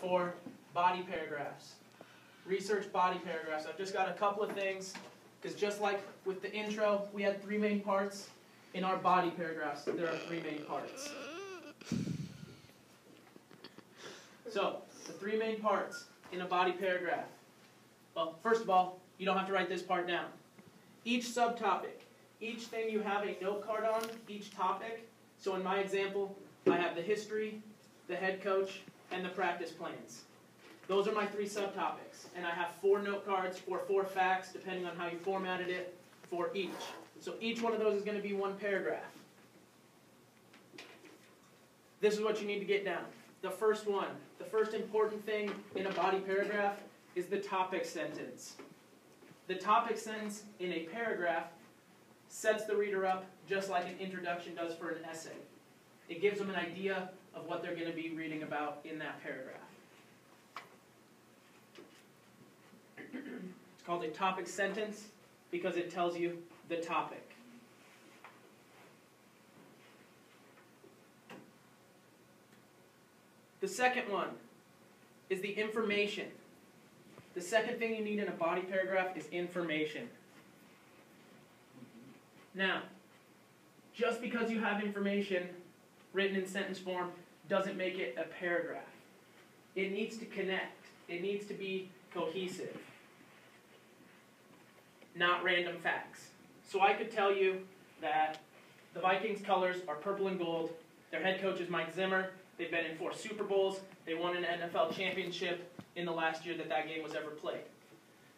for body paragraphs. Research body paragraphs. I've just got a couple of things, because just like with the intro, we had three main parts. In our body paragraphs, there are three main parts. So, the three main parts in a body paragraph. Well, first of all, you don't have to write this part down. Each subtopic, each thing you have a note card on, each topic. So in my example, I have the history, the head coach, and the practice plans. Those are my three subtopics. And I have 4 note cards or 4 facts, depending on how you formatted it, for each. So each one of those is going to be one paragraph. This is what you need to get down. The first one, the first important thing in a body paragraph is the topic sentence. The topic sentence in a paragraph sets the reader up just like an introduction does for an essay. It gives them an idea of what they're going to be reading about in that paragraph. It's called a topic sentence because it tells you the topic. The second one is the information. The second thing you need in a body paragraph is information. Now, just because you have information written in sentence form doesn't make it a paragraph. It needs to connect. It needs to be cohesive. Not random facts. So I could tell you that the Vikings' colors are purple and gold. Their head coach is Mike Zimmer. They've been in 4 Super Bowls. They won an NFL championship in the last year that game was ever played.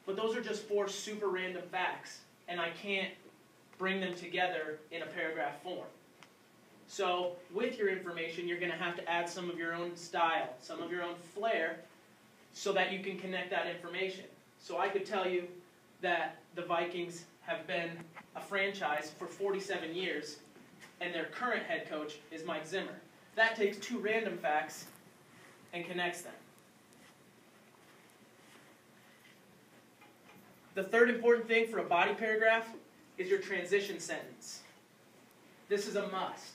But those are just 4 super random facts, and I can't bring them together in a paragraph form. So with your information, you're going to have to add some of your own style, some of your own flair, so that you can connect that information. So I could tell you that the Vikings have been a franchise for 47 years, and their current head coach is Mike Zimmer. That takes 2 random facts and connects them. The third important thing for a body paragraph is your transition sentence. This is a must,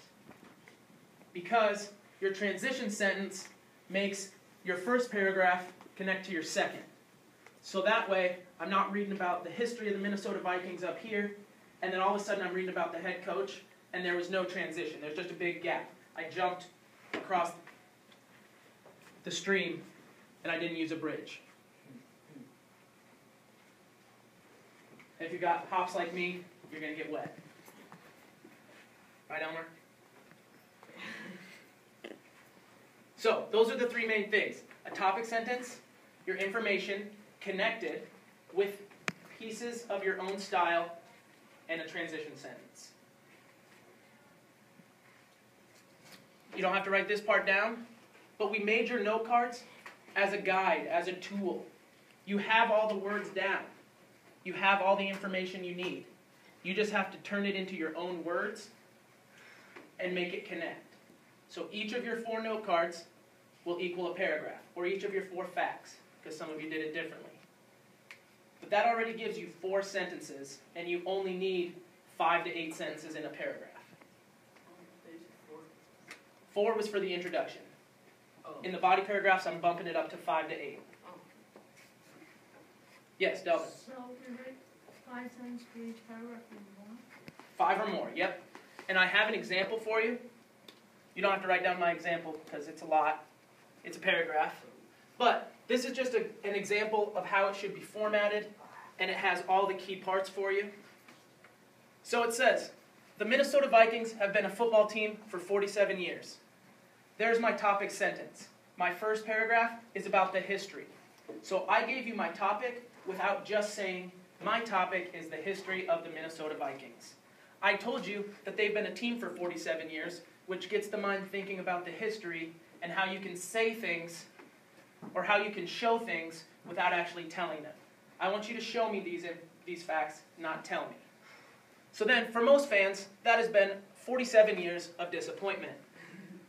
because your transition sentence makes your first paragraph connect to your second. So that way, I'm not reading about the history of the Minnesota Vikings up here, and then all of a sudden I'm reading about the head coach, and there was no transition. There's just a big gap. I jumped across the stream, and I didn't use a bridge. If you got hops like me, you're going to get wet. Right, Elmer? So, those are the 3 main things. A topic sentence, your information connected with pieces of your own style, and a transition sentence. You don't have to write this part down, but we made your note cards as a guide, as a tool. You have all the words down. You have all the information you need. You just have to turn it into your own words and make it connect. So each of your 4 note cards will equal a paragraph, or each of your 4 facts, because some of you did it differently. But that already gives you 4 sentences, and you only need 5 to 8 sentences in a paragraph. 4 was for the introduction. In the body paragraphs, I'm bumping it up to 5 to 8. Yes, Delvin? So you write 5 sentences for each paragraph or more? 5 or more, yep. And I have an example for you. You don't have to write down my example because it's a lot. It's a paragraph. But this is just an example of how it should be formatted, and it has all the key parts for you. So it says, the Minnesota Vikings have been a football team for 47 years. There's my topic sentence. My first paragraph is about the history. So I gave you my topic without just saying, my topic is the history of the Minnesota Vikings. I told you that they've been a team for 47 years, which gets the mind thinking about the history and how you can say things or how you can show things without actually telling them. I want you to show me these facts, not tell me. So then, for most fans, that has been 47 years of disappointment.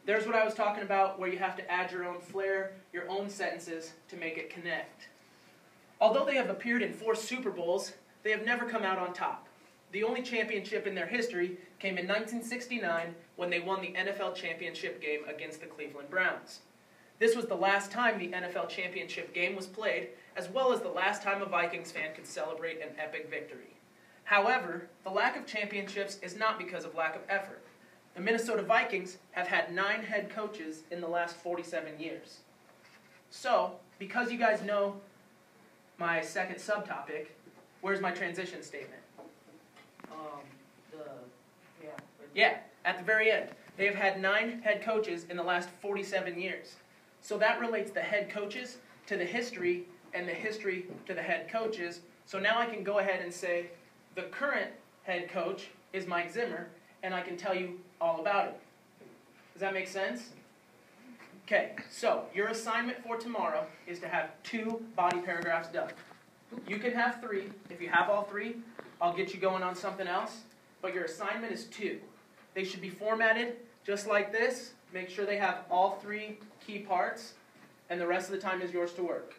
There's what I was talking about, where you have to add your own flair, your own sentences, to make it connect. Although they have appeared in 4 Super Bowls, they have never come out on top. The only championship in their history came in 1969 when they won the NFL championship game against the Cleveland Browns. This was the last time the NFL championship game was played, as well as the last time a Vikings fan could celebrate an epic victory. However, the lack of championships is not because of lack of effort. The Minnesota Vikings have had 9 head coaches in the last 47 years. So, because you guys know my second subtopic, where's my transition statement? Yeah, at the very end. They have had 9 head coaches in the last 47 years. So that relates the head coaches to the history and the history to the head coaches. So now I can go ahead and say the current head coach is Mike Zimmer, and I can tell you all about it. Does that make sense? Okay, so your assignment for tomorrow is to have 2 body paragraphs done. You can have 3. If you have all 3, I'll get you going on something else. But your assignment is 2. They should be formatted just like this. Make sure they have all 3 key parts, and the rest of the time is yours to work.